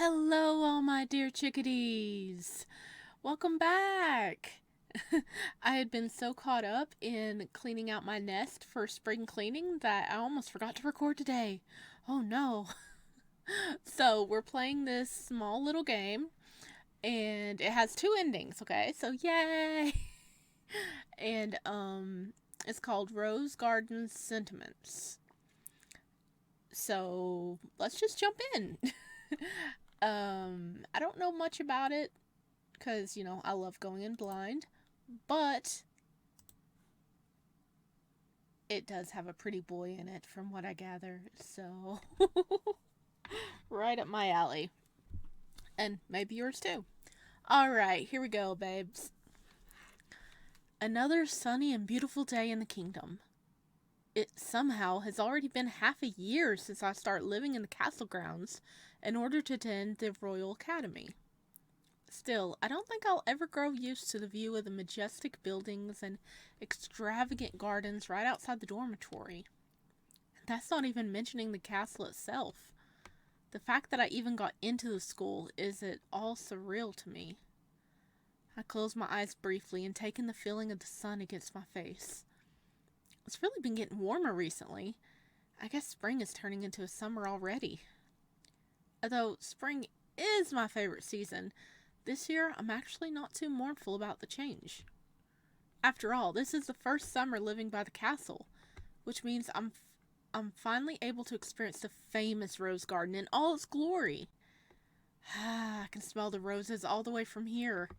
Hello, all my dear chickadees. Welcome back. I had been so caught up in cleaning out my nest for spring cleaning that I almost forgot to record today. Oh no. So, we're playing this small little game, and it has two endings, okay? So, yay! And, it's called Rose Garden Sentiments. So, let's just jump in. I don't know much about it because, I love going in blind, but it does have a pretty boy in it from what I gather, so right up my alley. And maybe yours too. Alright, here we go, babes. Another sunny and beautiful day in the kingdom. It somehow has already been half a year since I started living in the castle grounds in order to attend the Royal Academy. Still, I don't think I'll ever grow used to the view of the majestic buildings and extravagant gardens right outside the dormitory. That's not even mentioning the castle itself. The fact that I even got into the school is at all surreal to me. I close my eyes briefly and take in the feeling of the sun against my face. It's really been getting warmer recently. I guess spring is turning into a summer already. Although spring is my favorite season, this year I'm actually not too mournful about the change. After all, this is the first summer living by the castle, which means I'm finally able to experience the famous rose garden in all its glory. I can smell the roses all the way from here.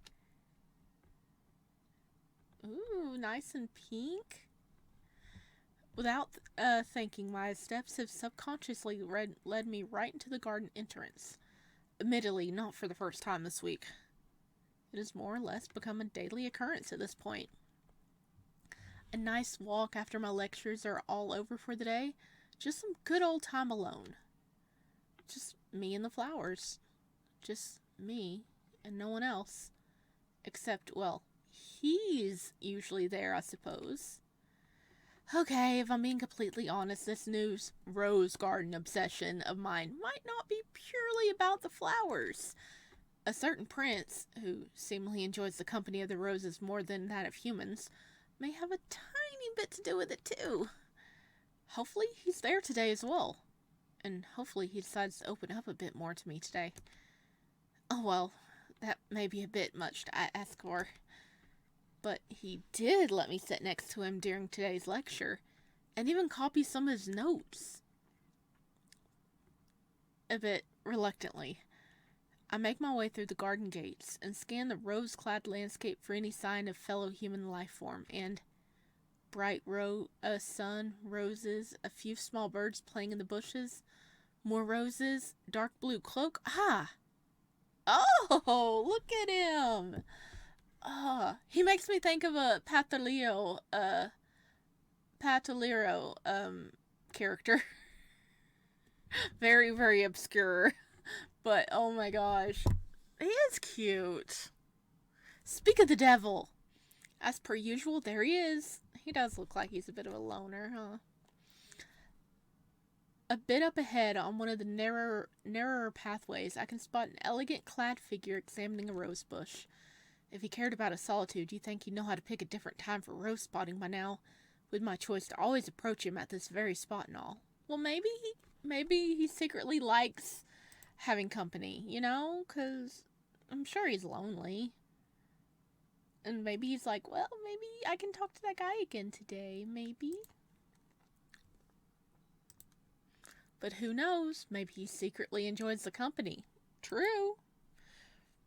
Ooh, nice and pink. Without thinking, my steps have subconsciously led me right into the garden entrance. Admittedly, not for the first time this week. It has more or less become a daily occurrence at this point. A nice walk after my lectures are all over for the day. Just some good old time alone. Just me and the flowers. Just me and no one else. Except, well, he's usually there, I suppose. Okay, if I'm being completely honest, this new rose garden obsession of mine might not be purely about the flowers. A certain prince, who seemingly enjoys the company of the roses more than that of humans, may have a tiny bit to do with it too. Hopefully he's there today as well. And hopefully he decides to open up a bit more to me today. Oh well, that may be a bit much to ask for. But he did let me sit next to him during today's lecture, and even copy some of his notes. A bit reluctantly, I make my way through the garden gates and scan the rose-clad landscape for any sign of fellow human life form, and bright sun, roses, a few small birds playing in the bushes, more roses, dark blue cloak. Ah! Oh, look at him! He makes me think of a Pataliro, character. Very, very obscure. But, oh my gosh. He is cute. Speak of the devil. As per usual, there he is. He does look like he's a bit of a loner, huh? A bit up ahead, on one of the narrower pathways, I can spot an elegant clad figure examining a rose bush. If he cared about his solitude, you'd think he'd know how to pick a different time for rose spotting by now, with my choice to always approach him at this very spot and all. Well, maybe he secretly likes having company, because I'm sure he's lonely. And maybe he's like, well, maybe I can talk to that guy again today, maybe. But who knows? Maybe he secretly enjoys the company. True.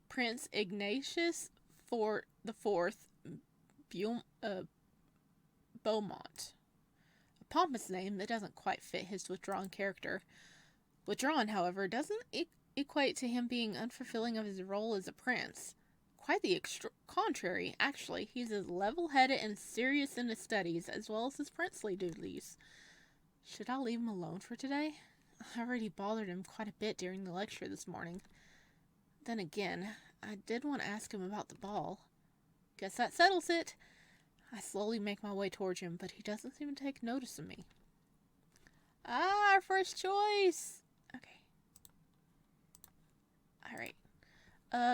Prince Ignatius the Fourth Beaumont. A pompous name that doesn't quite fit his withdrawn character. Withdrawn, however, doesn't equate to him being unfulfilling of his role as a prince. Quite the contrary, actually. He's as level-headed and serious in his studies as well as his princely duties. Should I leave him alone for today? I already bothered him quite a bit during the lecture this morning. Then again, I did want to ask him about the ball. Guess that settles it. I slowly make my way towards him, but he doesn't seem to take notice of me. Ah, our first choice! Okay.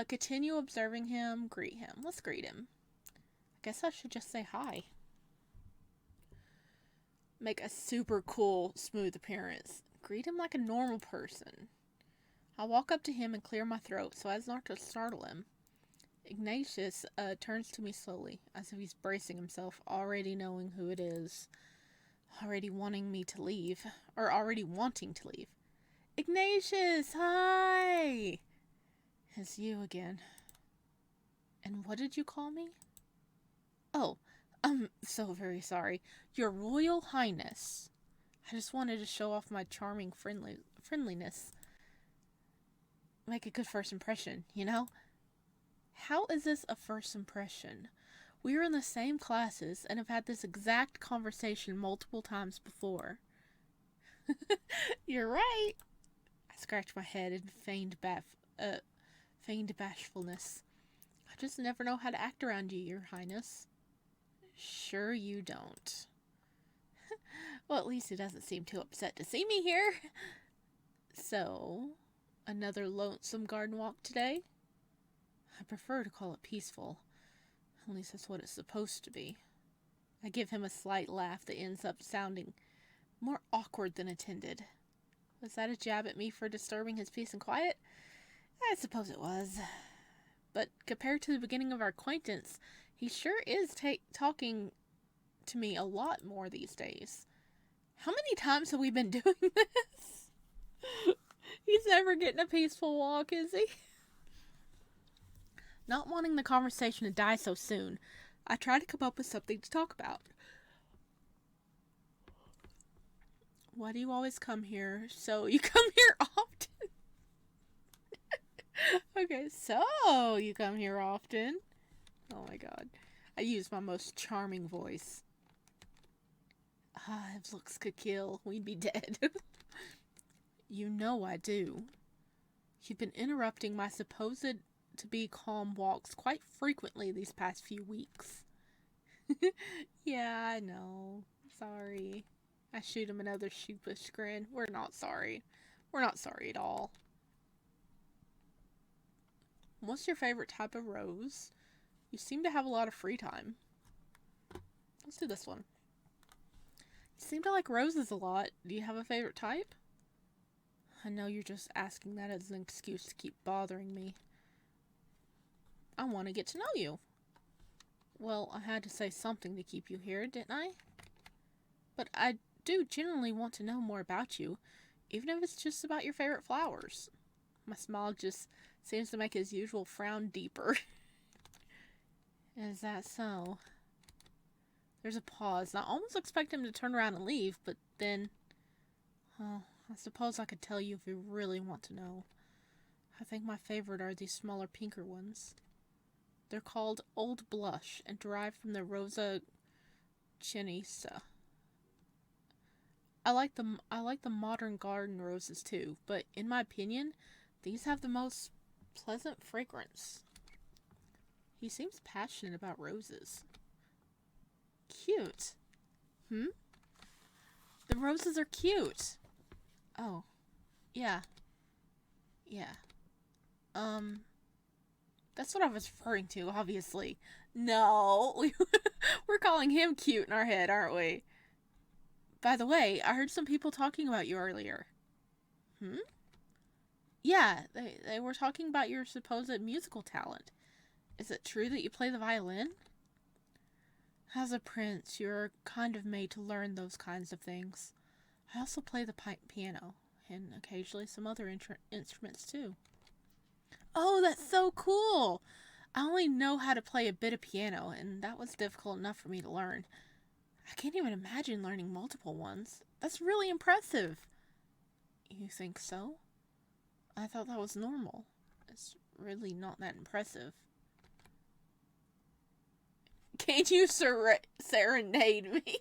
Continue observing him, greet him. Let's greet him. I guess I should just say hi. Make a super cool, smooth appearance. Greet him like a normal person. I walk up to him and clear my throat so as not to startle him. Ignatius turns to me slowly, as if he's bracing himself, already knowing who it is. Already wanting me to leave. Or already wanting to leave. Ignatius, hi! It's you again. And what did you call me? Oh, I'm so very sorry. Your Royal Highness. I just wanted to show off my charming friendliness. Make a good first impression, you know? How is this a first impression? We are in the same classes and have had this exact conversation multiple times before. You're right. I scratch my head in feigned bashfulness. I just never know how to act around you, Your Highness. Sure you don't. Well, at least he doesn't seem too upset to see me here. So, another lonesome garden walk today? I prefer to call it peaceful. At least that's what it's supposed to be. I give him a slight laugh that ends up sounding more awkward than intended. Was that a jab at me for disturbing his peace and quiet? I suppose it was. But compared to the beginning of our acquaintance, he sure is talking to me a lot more these days. How many times have we been doing this? He's never getting a peaceful walk, is he? Not wanting the conversation to die so soon, I try to come up with something to talk about. Why do you always come here? So, you come here often? Okay, so you come here often. Oh my god. I use my most charming voice. If looks could kill, we'd be dead. You know I do. You've been interrupting my supposed to be calm walks quite frequently these past few weeks. Yeah, I know. Sorry. I shoot him another sheepish grin. We're not sorry. We're not sorry at all. What's your favorite type of rose? You seem to have a lot of free time. Let's do this one. You seem to like roses a lot. Do you have a favorite type? I know you're just asking that as an excuse to keep bothering me. I want to get to know you. Well, I had to say something to keep you here, didn't I? But I do genuinely want to know more about you, even if it's just about your favorite flowers. My smile just seems to make his usual frown deeper. Is that so? There's a pause, and I almost expect him to turn around and leave, but then... Oh, I suppose I could tell you if you really want to know. I think my favorite are these smaller, pinker ones. They're called Old Blush and derived from the Rosa Chinesa. I like the modern garden roses too, but in my opinion, these have the most pleasant fragrance. He seems passionate about roses. Cute. The roses are cute. Oh. Yeah. Yeah. That's what I was referring to, obviously. No. We're calling him cute in our head, aren't we? By the way, I heard some people talking about you earlier. Yeah, they were talking about your supposed musical talent. Is it true that you play the violin? As a prince, you're kind of made to learn those kinds of things. I also play the piano, and occasionally some other instruments too. Oh, that's so cool! I only know how to play a bit of piano, and that was difficult enough for me to learn. I can't even imagine learning multiple ones. That's really impressive. You think so? I thought that was normal. It's really not that impressive. Can't you serenade me?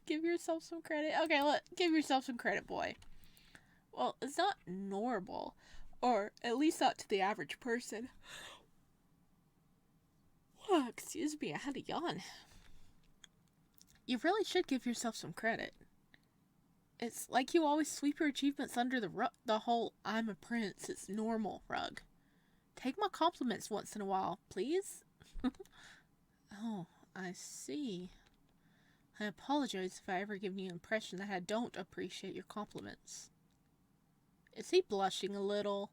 Give yourself some credit. Okay, give yourself some credit, boy. Well, it's not normal, or at least not to the average person. Oh, excuse me, I had a yawn. You really should give yourself some credit. It's like you always sweep your achievements under the whole "I'm a prince, it's normal" rug. Take my compliments once in a while, please. Oh, I see. I apologize if I ever give you the impression that I don't appreciate your compliments. Is he blushing a little?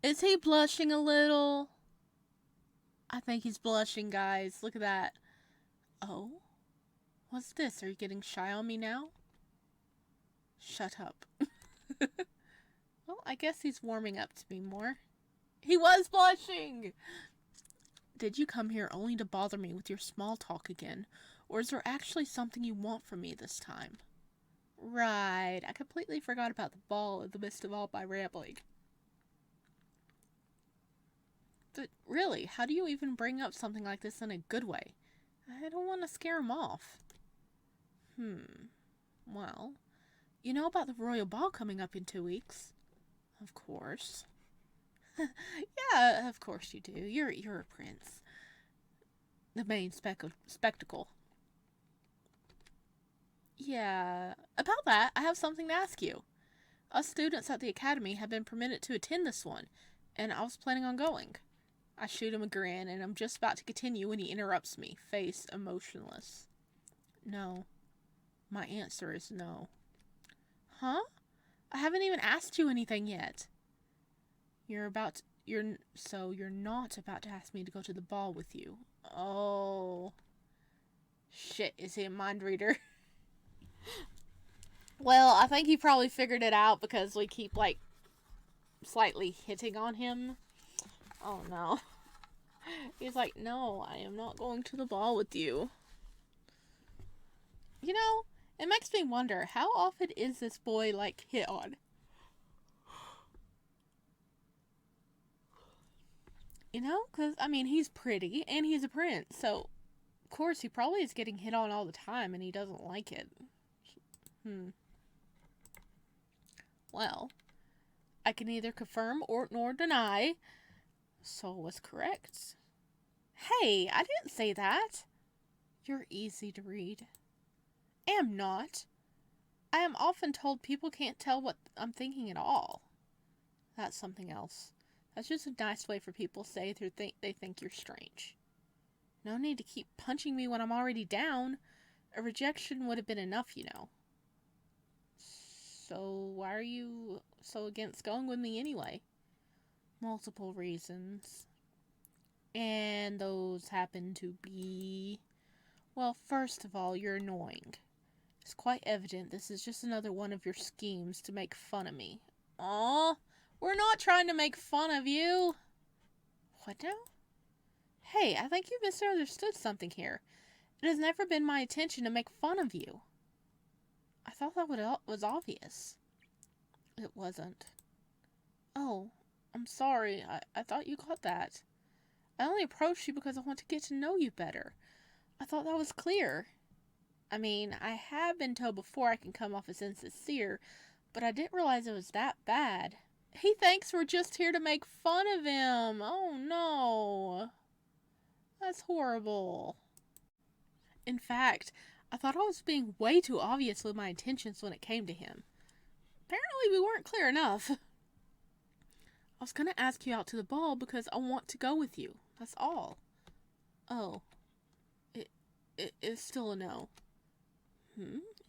Is he blushing a little? I think he's blushing, guys. Look at that. Oh? What's this? Are you getting shy on me now? Shut up. Well, I guess he's warming up to me more. He was blushing! Did you come here only to bother me with your small talk again? Or is there actually something you want from me this time? Right, I completely forgot about the ball in the midst of all my rambling. But really, how do you even bring up something like this in a good way? I don't want to scare him off. Well, you know about the royal ball coming up in 2 weeks? Of course. Yeah, of course you do. You're a prince. The main spectacle. Yeah, about that, I have something to ask you. Us students at the academy have been permitted to attend this one, and I was planning on going. I shoot him a grin, and I'm just about to continue when he interrupts me, face emotionless. No. My answer is no. Huh? I haven't even asked you anything yet. You're not about to ask me to go to the ball with you. Oh. Shit, is he a mind reader? Well, I think he probably figured it out because we keep, like, slightly hitting on him. Oh, no. He's like, no, I am not going to the ball with you. You know, it makes me wonder, how often is this boy, like, hit on? You know? Because, I mean, he's pretty, and he's a prince, so, of course, he probably is getting hit on all the time, and he doesn't like it. Well, I can neither confirm nor deny. Sol was correct. Hey, I didn't say that. You're easy to read. Am not. I am often told people can't tell what I'm thinking at all. That's something else. That's just a nice way for people to say they think you're strange. No need to keep punching me when I'm already down. A rejection would have been enough, you know. So why are you so against going with me anyway? Multiple reasons. And those happen to be... Well, first of all, you're annoying. It's quite evident this is just another one of your schemes to make fun of me. Aw, we're not trying to make fun of you. What now? Hey, I think you misunderstood something here. It has never been my intention to make fun of you. I thought that was obvious. It wasn't. Oh, I'm sorry. I thought you got that. I only approached you because I want to get to know you better. I thought that was clear. I mean, I have been told before I can come off as insincere, but I didn't realize it was that bad. He thinks we're just here to make fun of him. Oh no. That's horrible. In fact, I thought I was being way too obvious with my intentions when it came to him. Apparently we weren't clear enough. I was gonna ask you out to the ball because I want to go with you. That's all. Oh. It is still a no.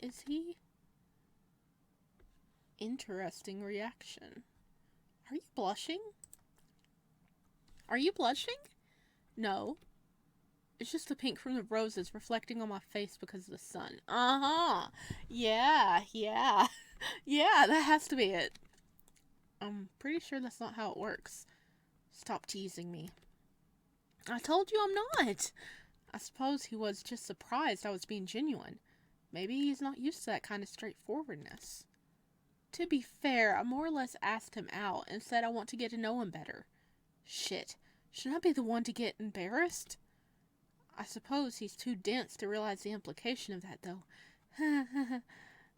Is he? Interesting reaction. Are you blushing? Are you blushing? No. It's just the pink from the roses reflecting on my face because of the sun. Uh-huh. Yeah. Yeah, that has to be it. I'm pretty sure that's not how it works. Stop teasing me. I told you I'm not. I suppose he was just surprised I was being genuine. Maybe he's not used to that kind of straightforwardness. To be fair, I more or less asked him out and said I want to get to know him better. Shit. Should I be the one to get embarrassed? I suppose he's too dense to realize the implication of that, though.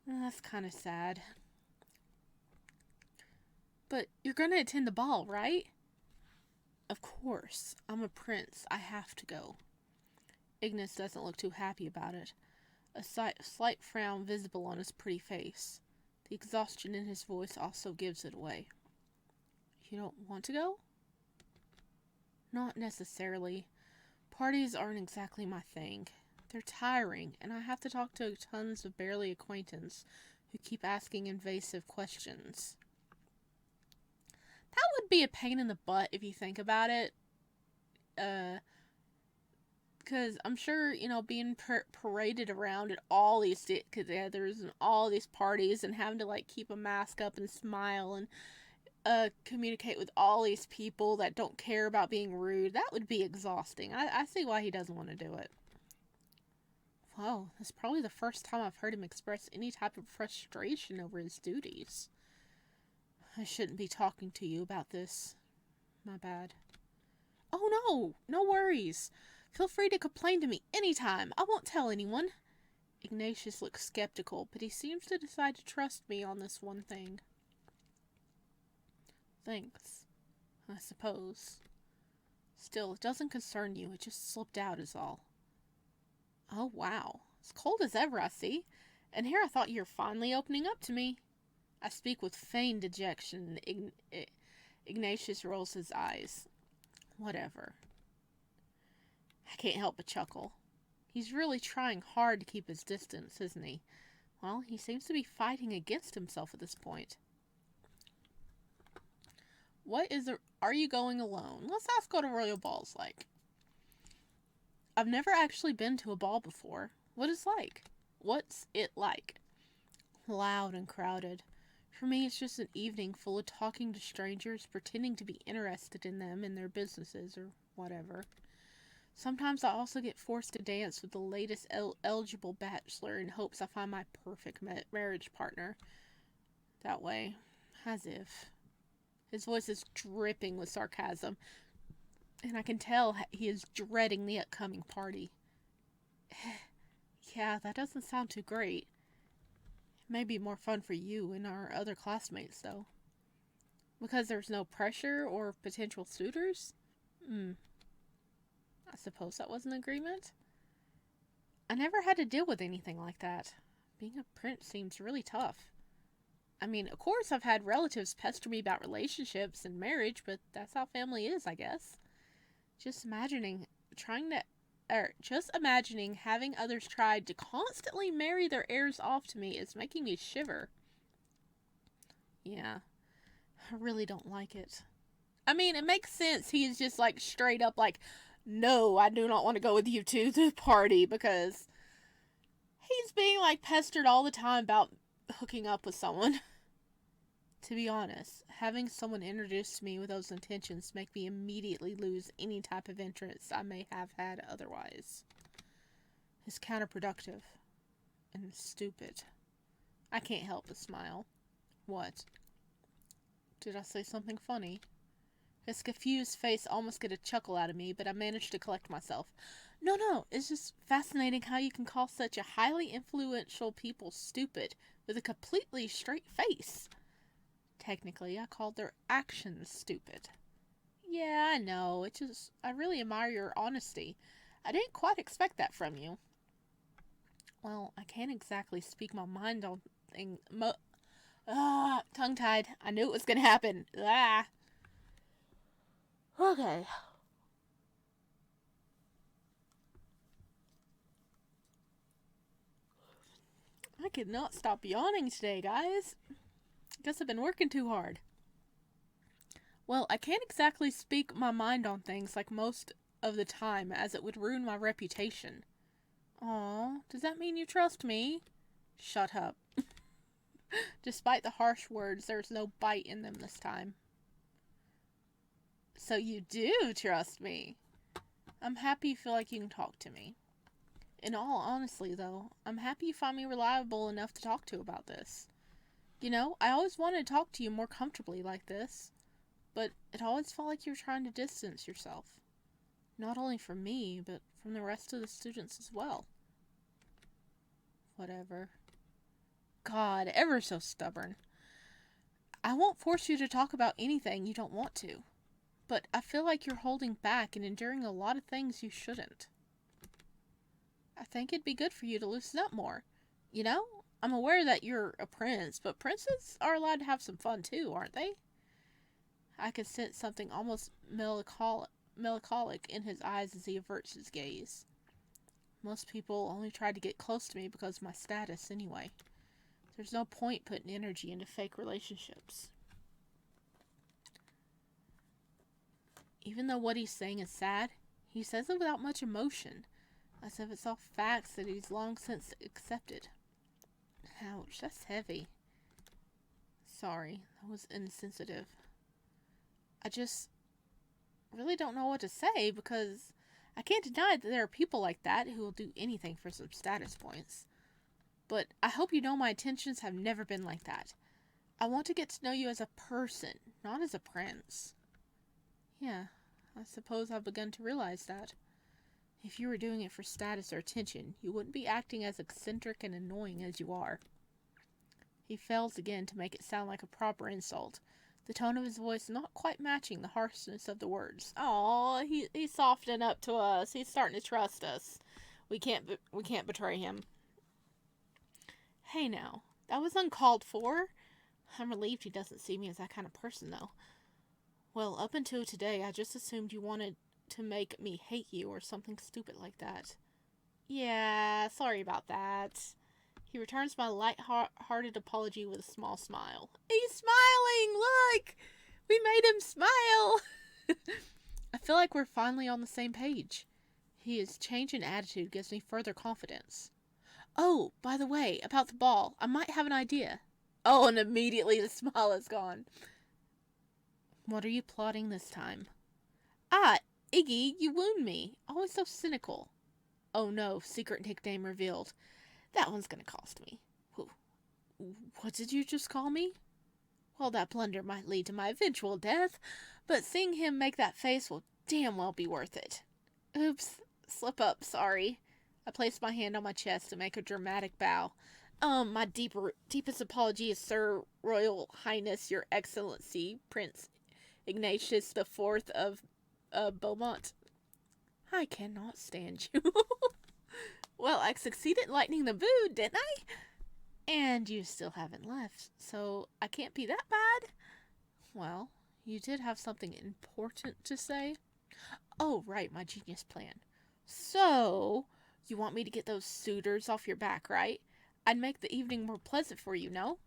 That's kind of sad. But you're going to attend the ball, right? Of course. I'm a prince. I have to go. Ignis doesn't look too happy about it. a slight frown visible on his pretty face. The exhaustion in his voice also gives it away. You don't want to go? Not necessarily. Parties aren't exactly my thing. They're tiring, and I have to talk to tons of barely acquaintance who keep asking invasive questions. That would be a pain in the butt if you think about it. Because I'm sure, being paraded around at all these get-togethers and all these parties and having to, like, keep a mask up and smile and communicate with all these people that don't care about being rude, that would be exhausting. I see why he doesn't want to do it. Whoa, that's probably the first time I've heard him express any type of frustration over his duties. I shouldn't be talking to you about this. My bad. Oh no worries. Feel free to complain to me anytime. I won't tell anyone. Ignatius looks skeptical, but he seems to decide to trust me on this one thing. Thanks, I suppose. Still, it doesn't concern you. It just slipped out is all. Oh, wow. As cold as ever, I see. And here I thought you were finally opening up to me. I speak with feigned dejection. Ignatius rolls his eyes. Whatever. I can't help but chuckle. He's really trying hard to keep his distance, isn't he? Well, he seems to be fighting against himself at this point. Are you going alone? Let's ask what a royal ball's like. I've never actually been to a ball before. What's it like? Loud and crowded. For me, it's just an evening full of talking to strangers, pretending to be interested in them and their businesses or whatever. Sometimes I also get forced to dance with the latest eligible bachelor in hopes I find my perfect marriage partner. That way. As if. His voice is dripping with sarcasm, and I can tell he is dreading the upcoming party. Yeah, that doesn't sound too great. It may be more fun for you and our other classmates, though. Because there's no pressure or potential suitors? I suppose that was an agreement? I never had to deal with anything like that. Being a prince seems really tough. I mean, of course I've had relatives pester me about relationships and marriage, but that's how family is, I guess. Just imagining having others try to constantly marry their heirs off to me is making me shiver. Yeah, I really don't like it. I mean, it makes sense. He's just like straight up like, no, I do not want to go with you to the party, because he's being like pestered all the time about hooking up with someone. To be honest, having someone introduce me with those intentions make me immediately lose any type of interest I may have had otherwise. It's counterproductive and stupid. I can't help but smile. What? Did I say something funny? His confused face almost got a chuckle out of me, but I managed to collect myself. No, it's just fascinating how you can call such a highly influential people stupid with a completely straight face. Technically, I called their actions stupid. Yeah, I know. I really admire your honesty. I didn't quite expect that from you. Well, I can't exactly speak my mind on things. Tongue-tied. I knew it was gonna happen. Okay. I could not stop yawning today, guys. Guess I've been working too hard. Well, I can't exactly speak my mind on things like most of the time, as it would ruin my reputation. Aw, does that mean you trust me? Shut up. Despite the harsh words, there's no bite in them this time. So you do trust me. I'm happy you feel like you can talk to me. In all honesty, though, I'm happy you find me reliable enough to talk to about this. I always wanted to talk to you more comfortably like this, but it always felt like you were trying to distance yourself. Not only from me, but from the rest of the students as well. Whatever. God, ever so stubborn. I won't force you to talk about anything you don't want to, but I feel like you're holding back and enduring a lot of things you shouldn't. I think it'd be good for you to loosen up more. You know, I'm aware that you're a prince, but princes are allowed to have some fun too, aren't they? I can sense something almost melancholic in his eyes as he averts his gaze. Most people only try to get close to me because of my status anyway. There's no point putting energy into fake relationships. Even though what he's saying is sad, he says it without much emotion, as if it's all facts that he's long since accepted. Ouch, that's heavy. Sorry, that was insensitive. I just really don't know what to say because I can't deny that there are people like that who will do anything for some status points. But I hope you know my intentions have never been like that. I want to get to know you as a person, not as a prince. Yeah, I suppose I've begun to realize that. If you were doing it for status or attention, you wouldn't be acting as eccentric and annoying as you are. He fails again to make it sound like a proper insult, the tone of his voice not quite matching the harshness of the words. Oh, he's softening up to us. He's starting to trust us. We can't betray him. Hey now, that was uncalled for. I'm relieved he doesn't see me as that kind of person, though. Well, up until today, I just assumed you wanted to make me hate you or something stupid like that. Yeah, sorry about that. He returns my light-hearted apology with a small smile. He's smiling! Look! We made him smile! I feel like we're finally on the same page. His change in attitude gives me further confidence. Oh, by the way, about the ball, I might have an idea. Oh, and immediately the smile is gone. What are you plotting this time? Ah, Iggy, you wound me. Always so cynical. Oh no, secret nickname revealed. That one's gonna cost me. What did you just call me? Well, that blunder might lead to my eventual death, but seeing him make that face will damn well be worth it. Oops, slip up, sorry. I place my hand on my chest to make a dramatic bow. My deepest apologies, Sir Royal Highness, Your Excellency, Prince Ignatius the Fourth of Beaumont. I cannot stand you. Well, I succeeded in lightening the mood, didn't I? And you still haven't left, so I can't be that bad. Well, you did have something important to say. Oh, right, my genius plan. So, you want me to get those suitors off your back, right? I'd make the evening more pleasant for you, no?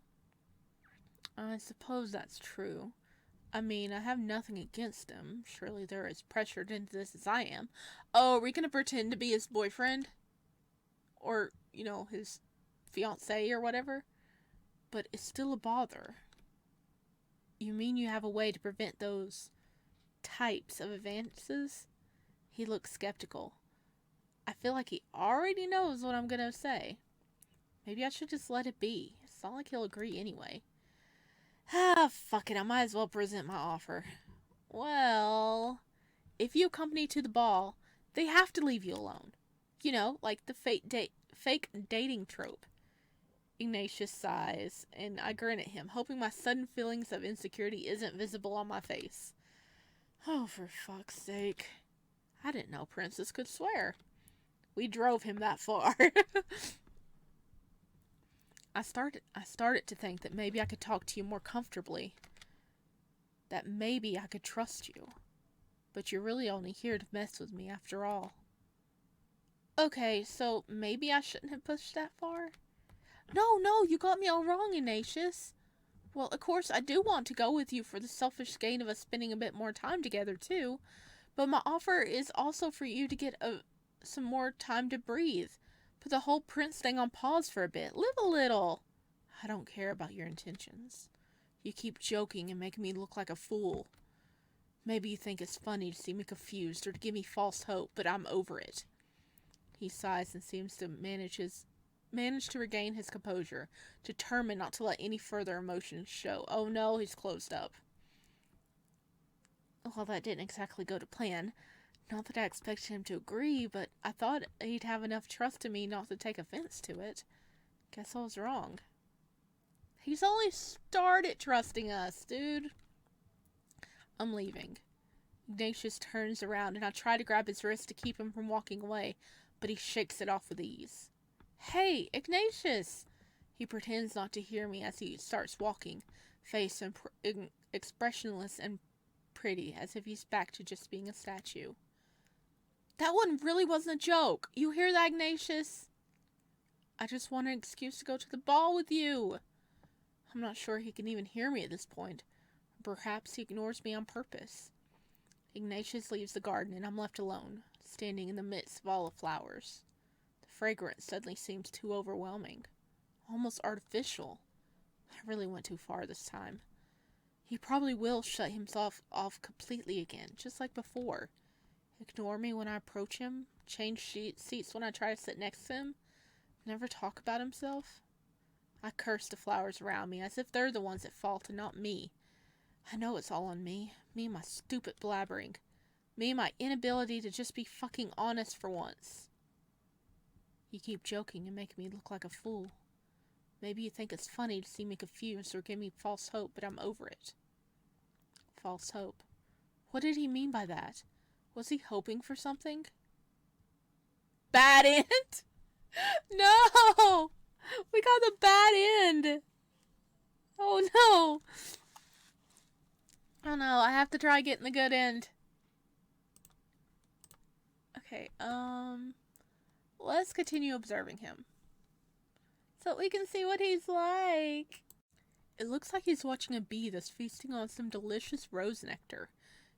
I suppose that's true. I mean, I have nothing against him. Surely they're as pressured into this as I am. Oh, are we gonna pretend to be his boyfriend? Or, his fiancé or whatever? But it's still a bother. You mean you have a way to prevent those types of advances? He looks skeptical. I feel like he already knows what I'm gonna say. Maybe I should just let it be. It's not like he'll agree anyway. Ah, fuck it. I might as well present my offer. Well, if you accompany to the ball, they have to leave you alone. Like the fake dating trope. Ignatius sighs, and I grin at him, hoping my sudden feelings of insecurity isn't visible on my face. Oh, for fuck's sake. I didn't know princes could swear. We drove him that far. I started to think that maybe I could talk to you more comfortably. That maybe I could trust you. But you're really only here to mess with me after all. Okay, so maybe I shouldn't have pushed that far? No, you got me all wrong, Ignatius. Well, of course, I do want to go with you for the selfish gain of us spending a bit more time together, too. But my offer is also for you to get some more time to breathe. Put the whole prince thing on pause for a bit. Live a little. I don't care about your intentions. You keep joking and making me look like a fool. Maybe you think it's funny to see me confused or to give me false hope, but I'm over it. He sighs and seems to manage to regain his composure, determined not to let any further emotions show. Oh no, he's closed up. Well, that didn't exactly go to plan. Not that I expected him to agree, but I thought he'd have enough trust in me not to take offense to it. Guess I was wrong. He's only started trusting us, dude. I'm leaving. Ignatius turns around and I try to grab his wrist to keep him from walking away, but he shakes it off with ease. Hey, Ignatius! He pretends not to hear me as he starts walking, face expressionless and pretty, as if he's back to just being a statue. That one really wasn't a joke. You hear that, Ignatius? I just want an excuse to go to the ball with you. I'm not sure he can even hear me at this point. Perhaps he ignores me on purpose. Ignatius leaves the garden and I'm left alone, standing in the midst of all the flowers. The fragrance suddenly seems too overwhelming, almost artificial. I really went too far this time. He probably will shut himself off completely again, just like before. Ignore me when I approach him, change seats when I try to sit next to him, never talk about himself. I curse the flowers around me as if they're the ones at fault and not me. I know it's all on me. Me and my stupid blabbering. Me and my inability to just be fucking honest for once. You keep joking and making me look like a fool. Maybe you think it's funny to see me confused or give me false hope, but I'm over it. False hope. What did he mean by that? Was he hoping for something? Bad end? No! We got the bad end! Oh no! Oh no, I have to try getting the good end. Okay, let's continue observing him, so we can see what he's like. It looks like he's watching a bee that's feasting on some delicious rose nectar.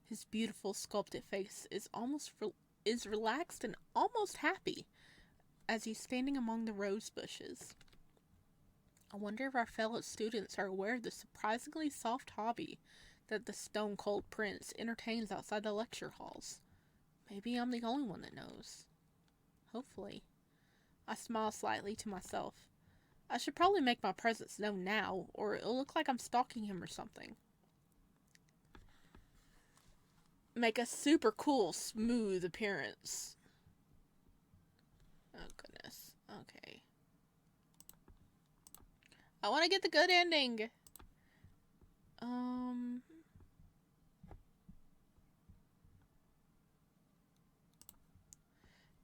His beautiful sculpted face is relaxed and almost happy as he's standing among the rose bushes. I wonder if our fellow students are aware of the surprisingly soft hobby that the stone-cold prince entertains outside the lecture halls. Maybe I'm the only one that knows. Hopefully. I smile slightly to myself. I should probably make my presence known now, or it'll look like I'm stalking him or something. Make a super cool, smooth appearance. Oh, goodness. Okay. I want to get the good ending.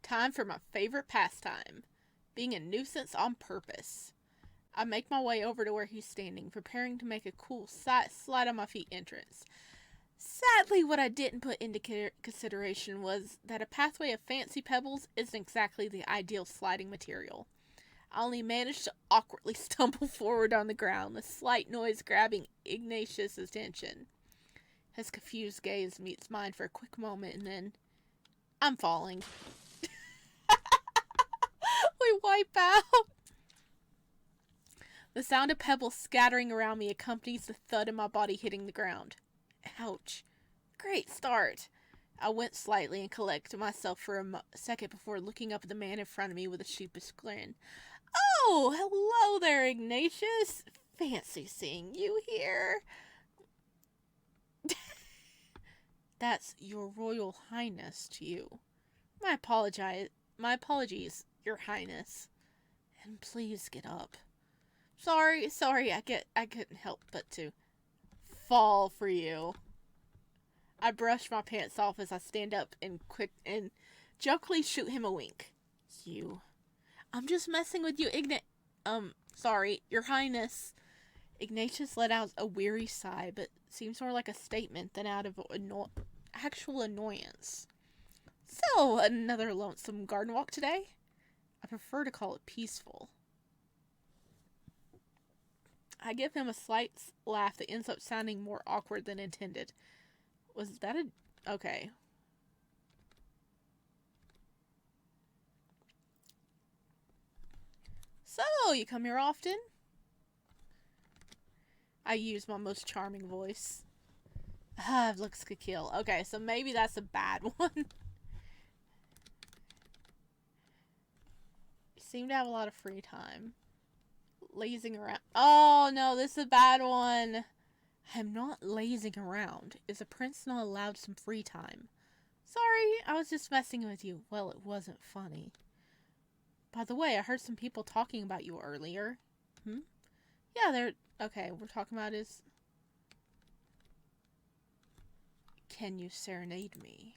Time for my favorite pastime. Being a nuisance on purpose. I make my way over to where he's standing, preparing to make a cool slide on my feet entrance. Sadly, what I didn't put into consideration was that a pathway of fancy pebbles isn't exactly the ideal sliding material. I only managed to awkwardly stumble forward on the ground, the slight noise grabbing Ignatius' attention. His confused gaze meets mine for a quick moment, and then I'm falling. We wipe out. The sound of pebbles scattering around me accompanies the thud of my body hitting the ground. Ouch. Great start. I winced slightly and collected myself for a second before looking up at the man in front of me with a sheepish grin. Oh, hello there, Ignatius. Fancy seeing you here. That's your Royal Highness to you. My apologies, Your Highness. And please get up. Sorry, I couldn't help but to fall for you. I brush my pants off as I stand up and jokingly shoot him a wink. I'm just messing with you, sorry, Your Highness. Ignatius let out a weary sigh, but seems more like a statement than out of actual annoyance. So, another lonesome garden walk today? I prefer to call it peaceful. I give him a slight laugh that ends up sounding more awkward than intended. Was that okay. So, you come here often? I use my most charming voice. Looks could kill. Okay, so maybe that's a bad one. You seem to have a lot of free time. Lazing around. Oh, no, this is a bad one. I'm not lazing around. Is a prince not allowed some free time? Sorry, I was just messing with you. Well, it wasn't funny. By the way, I heard some people talking about you earlier. Yeah, they're... Okay, we're talking about is... Can you serenade me?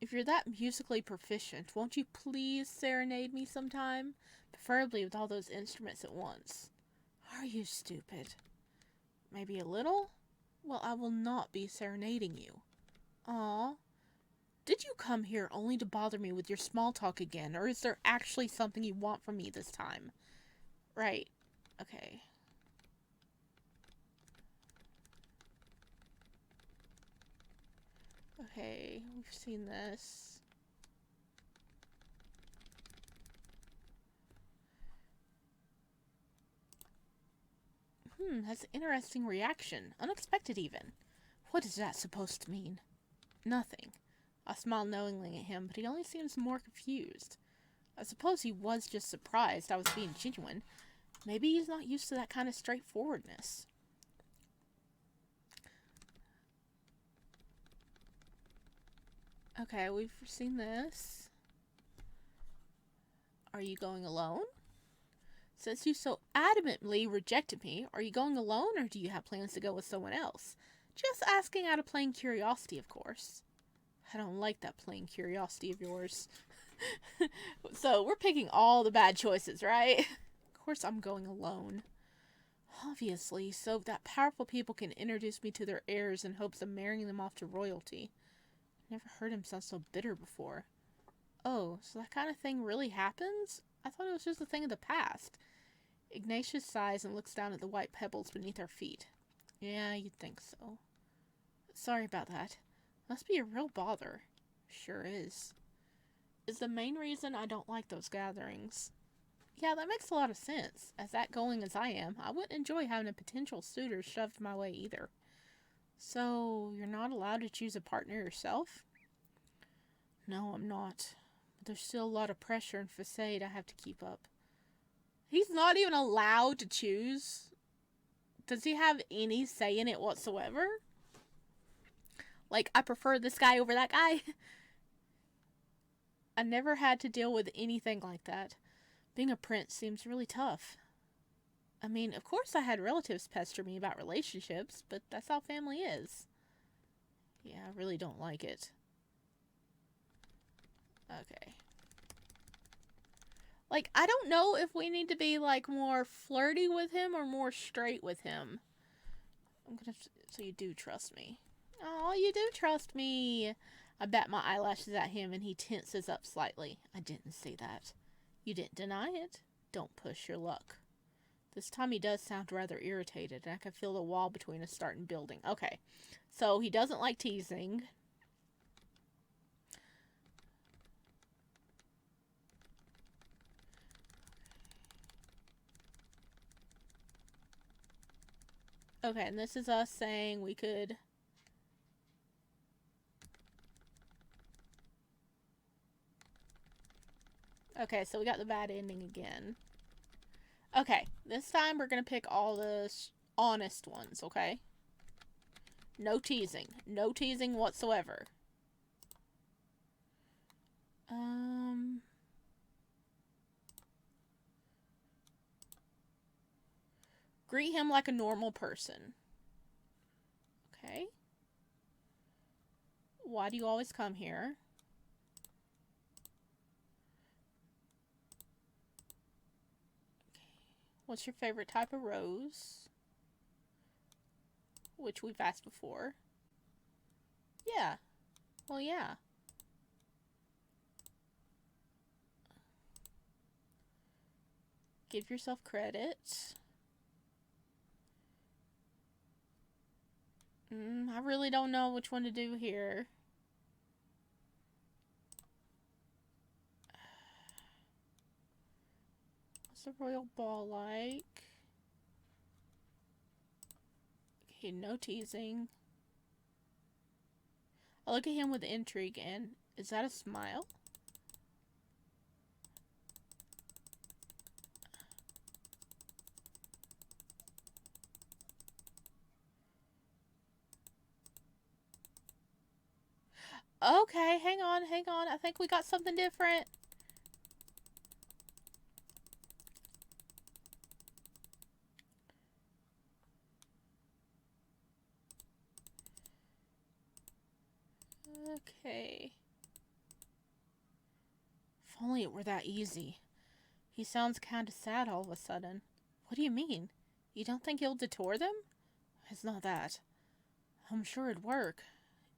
If you're that musically proficient, won't you please serenade me sometime? Preferably with all those instruments at once. Are you stupid? Maybe a little? Well, I will not be serenading you. Aw. Did you come here only to bother me with your small talk again, or is there actually something you want from me this time? Right. Okay. Okay, we've seen this. That's an interesting reaction. Unexpected, even. What is that supposed to mean? Nothing. I smiled knowingly at him, but he only seems more confused. I suppose he was just surprised I was being genuine. Maybe he's not used to that kind of straightforwardness. Okay, we've seen this. Are you going alone? Since you so adamantly rejected me, are you going alone or do you have plans to go with someone else? Just asking out of plain curiosity, of course. I don't like that plain curiosity of yours. So, we're picking all the bad choices, right? Of course I'm going alone. Obviously, so that powerful people can introduce me to their heirs in hopes of marrying them off to royalty. Never heard him sound so bitter before. Oh, so that kind of thing really happens? I thought it was just a thing of the past. Ignatius sighs and looks down at the white pebbles beneath our feet. Yeah, you'd think so. Sorry about that. Must be a real bother. Sure is. Is the main reason I don't like those gatherings. Yeah, that makes a lot of sense. As outgoing as I am, I wouldn't enjoy having a potential suitor shoved my way either. So, you're not allowed to choose a partner yourself? No, I'm not. But there's still a lot of pressure and facade I have to keep up. He's not even allowed to choose? Does he have any say in it whatsoever? Like, I prefer this guy over that guy? I never had to deal with anything like that. Being a prince seems really tough. I mean, of course I had relatives pester me about relationships, but that's how family is. Yeah, I really don't like it. Okay. Like, I don't know if we need to be, like, more flirty with him or more straight with him. So you do trust me. Oh, you do trust me. I bat my eyelashes at him and he tenses up slightly. I didn't say that. You didn't deny it. Don't push your luck. This time he does sound rather irritated, and I can feel the wall between us starting building. Okay, so he doesn't like teasing. Okay, and this is us saying we could... Okay, so we got the bad ending again. Okay, this time we're going to pick all the honest ones, okay? No teasing. No teasing whatsoever. Greet him like a normal person. Okay. Why do you always come here? What's your favorite type of rose? Which we've asked before. Yeah. Well, yeah. Give yourself credit. I really don't know which one to do here. What's the royal ball like? Okay, no teasing. I look at him with intrigue and... Is that a smile? Okay, hang on. I think we got something different. Okay. If only it were that easy. He sounds kinda sad all of a sudden. What do you mean? You don't think you'll detour them? It's not that. I'm sure it'd work.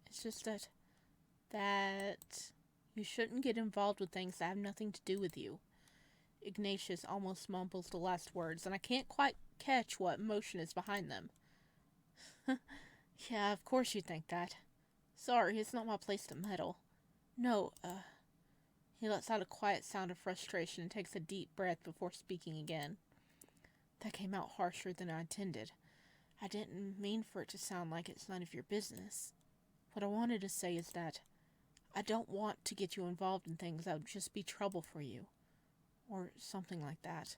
It's just that you shouldn't get involved with things that have nothing to do with you. Ignatius almost mumbles the last words, and I can't quite catch what emotion is behind them. Yeah, of course you think that. Sorry, it's not my place to meddle. No, He lets out a quiet sound of frustration and takes a deep breath before speaking again. That came out harsher than I intended. I didn't mean for it to sound like it's none of your business. What I wanted to say is that I don't want to get you involved in things that would just be trouble for you. Or something like that.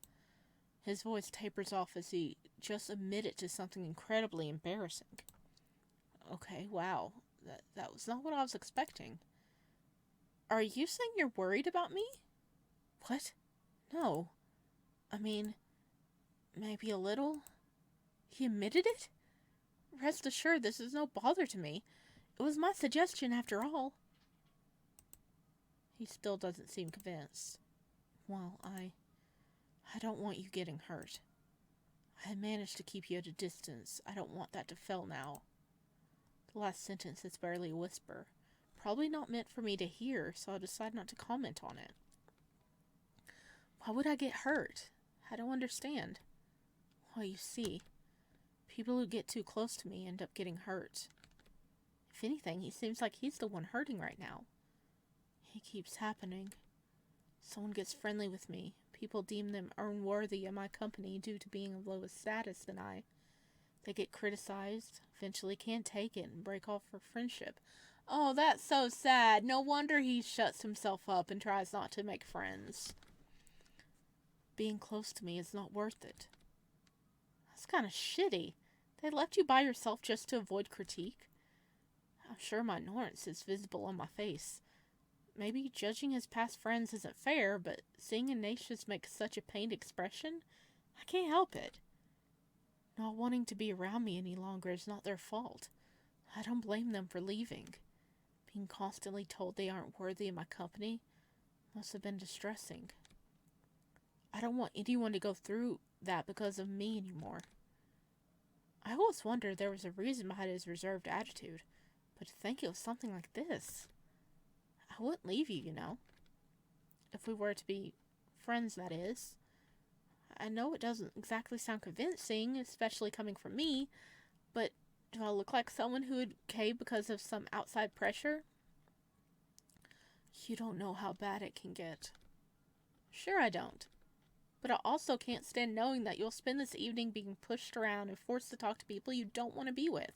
His voice tapers off as he just admitted to something incredibly embarrassing. Okay, wow. That was not what I was expecting. Are you saying you're worried about me? What? No. I mean, maybe a little. He admitted it? Rest assured, this is no bother to me. It was my suggestion after all. He still doesn't seem convinced. Well, I don't want you getting hurt. I managed to keep you at a distance. I don't want that to fail now. The last sentence is barely a whisper. Probably not meant for me to hear, so I decide not to comment on it. Why would I get hurt? I don't understand. Well, you see, people who get too close to me end up getting hurt. If anything, he seems like he's the one hurting right now. It keeps happening. Someone gets friendly with me. People deem them unworthy of my company due to being of lower status than I. They get criticized, eventually can't take it, and break off for friendship. Oh, that's so sad. No wonder he shuts himself up and tries not to make friends. Being close to me is not worth it. That's kind of shitty. They left you by yourself just to avoid critique. I'm sure my ignorance is visible on my face. Maybe judging his past friends isn't fair, but seeing Ignatius make such a pained expression, I can't help it. Not wanting to be around me any longer is not their fault. I don't blame them for leaving. Being constantly told they aren't worthy of my company must have been distressing. I don't want anyone to go through that because of me anymore. I always wondered there was a reason behind his reserved attitude, but to think it was something like this. I wouldn't leave you, you know. If we were to be friends, that is. I know it doesn't exactly sound convincing, especially coming from me, but do I look like someone who would cave because of some outside pressure? You don't know how bad it can get. Sure I don't. But I also can't stand knowing that you'll spend this evening being pushed around and forced to talk to people you don't want to be with.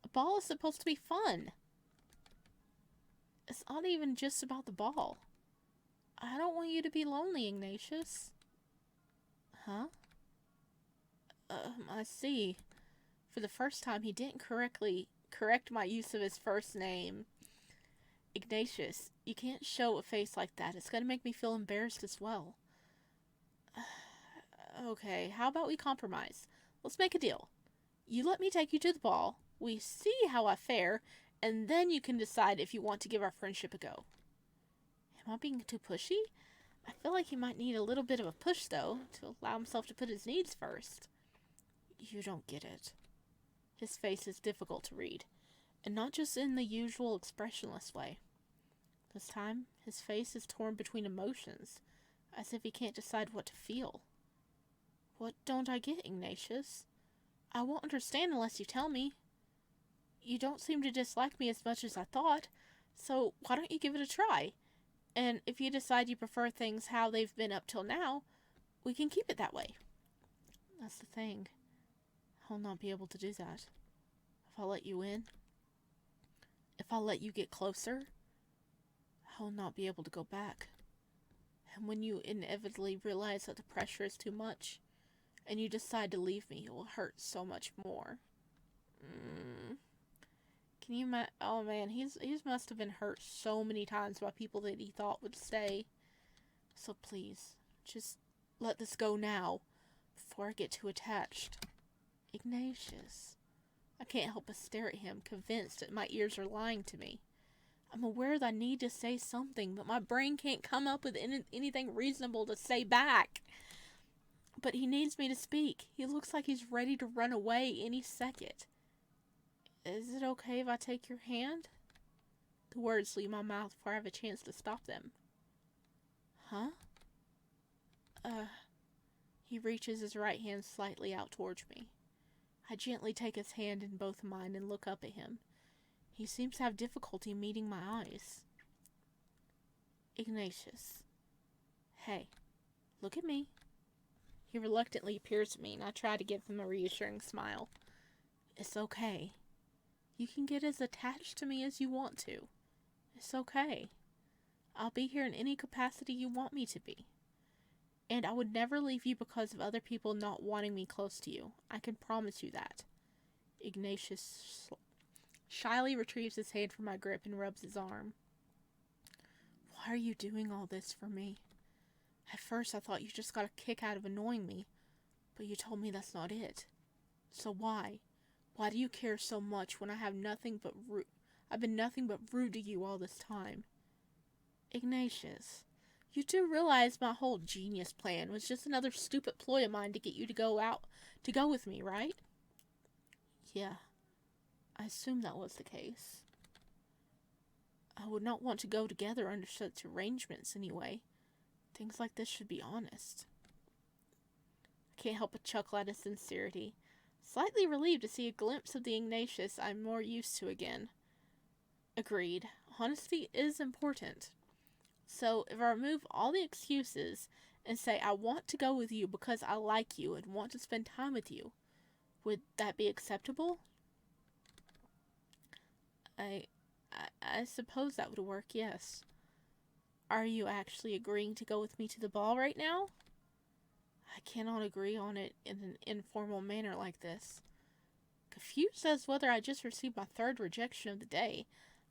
A ball is supposed to be fun. It's not even just about the ball. I don't want you to be lonely, Ignatius. Huh? I see. For the first time, he didn't correct my use of his first name. Ignatius, you can't show a face like that. It's going to make me feel embarrassed as well. Okay, how about we compromise? Let's make a deal. You let me take you to the ball, we see how I fare, and then you can decide if you want to give our friendship a go. Am I being too pushy? I feel like he might need a little bit of a push, though, to allow himself to put his needs first. You don't get it. His face is difficult to read, and not just in the usual expressionless way. This time, his face is torn between emotions, as if he can't decide what to feel. What don't I get, Ignatius? I won't understand unless you tell me. You don't seem to dislike me as much as I thought, so why don't you give it a try? And if you decide you prefer things how they've been up till now, we can keep it that way. That's the thing. I'll not be able to do that. If I let you in, if I let you get closer, I'll not be able to go back. And when you inevitably realize that the pressure is too much, and you decide to leave me, it will hurt so much more. Can you oh man, he's must have been hurt so many times by people that he thought would stay. So please, just let this go now, before I get too attached. Ignatius. I can't help but stare at him, convinced that my ears are lying to me. I'm aware that I need to say something, but my brain can't come up with anything reasonable to say back. But he needs me to speak. He looks like he's ready to run away any second. Is it okay if I take your hand? The words leave my mouth before I have a chance to stop them. Huh? He reaches his right hand slightly out towards me. I gently take his hand in both mine and look up at him. He seems to have difficulty meeting my eyes. Ignatius. Hey, look at me. He reluctantly peers at me, and I try to give him a reassuring smile. It's okay. You can get as attached to me as you want to. It's okay. I'll be here in any capacity you want me to be. And I would never leave you because of other people not wanting me close to you. I can promise you that. Ignatius shyly retrieves his hand from my grip and rubs his arm. Why are you doing all this for me? At first I thought you just got a kick out of annoying me, but you told me that's not it. So why? Why do you care so much when I've been nothing but rude to you all this time? Ignatius, you do realize my whole genius plan was just another stupid ploy of mine to get you to go with me, right? Yeah, I assumed that was the case. I would not want to go together under such arrangements anyway. Things like this should be honest. I can't help but chuckle at his sincerity, slightly relieved to see a glimpse of the Ignatius I'm more used to again. Agreed. Honesty is important. So, if I remove all the excuses and say I want to go with you because I like you and want to spend time with you, would that be acceptable? I suppose that would work, yes. Are you actually agreeing to go with me to the ball right now? I cannot agree on it in an informal manner like this. Confused as whether I just received my third rejection of the day,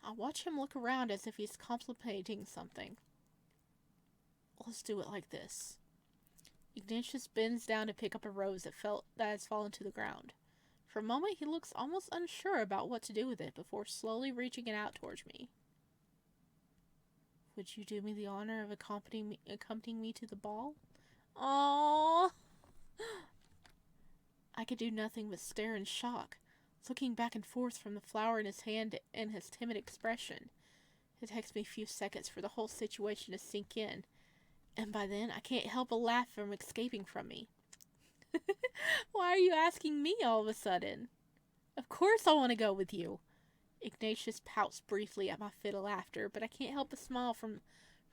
I watch him look around as if he's contemplating something. Let's do it like this. Ignatius bends down to pick up a rose that has fallen to the ground. For a moment, he looks almost unsure about what to do with it before slowly reaching it out towards me. Would you do me the honor of accompanying me to the ball? Aww. I could do nothing but stare in shock, looking back and forth from the flower in his hand and his timid expression. It takes me a few seconds for the whole situation to sink in, and by then I can't help a laugh from escaping from me. Why are you asking me all of a sudden? Of course I want to go with you. Ignatius pouts briefly at my fit of laughter, but I can't help a smile from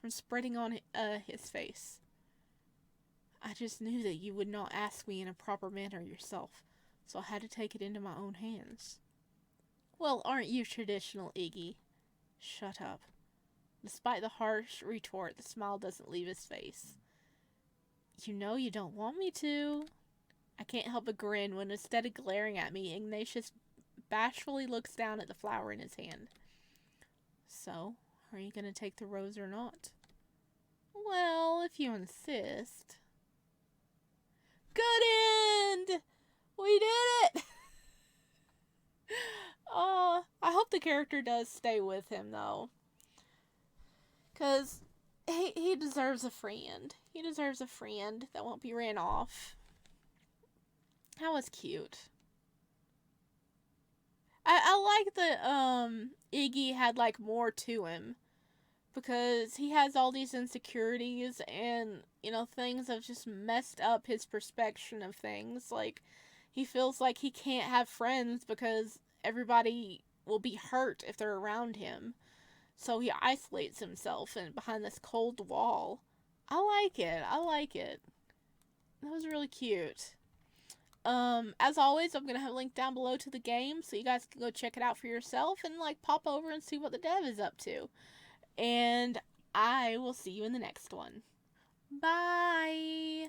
spreading on his face. I just knew that you would not ask me in a proper manner yourself, so I had to take it into my own hands. Well, aren't you traditional, Iggy? Shut up. Despite the harsh retort, the smile doesn't leave his face. You know you don't want me to. I can't help but grin when instead of glaring at me, Ignatius bashfully looks down at the flower in his hand. So, are you going to take the rose or not? Well, if you insist. Good end! We did it! Oh, I hope the character does stay with him, though. Because he deserves a friend. He deserves a friend that won't be ran off. That was cute. I like that Iggy had like more to him, because he has all these insecurities and, you know, things have just messed up his perception of things. Like, he feels like he can't have friends because everybody will be hurt if they're around him. So he isolates himself behind this cold wall. I like it. I like it. That was really cute. As always, I'm going to have a link down below to the game so you guys can go check it out for yourself and, like, pop over and see what the dev is up to. And I will see you in the next one. Bye!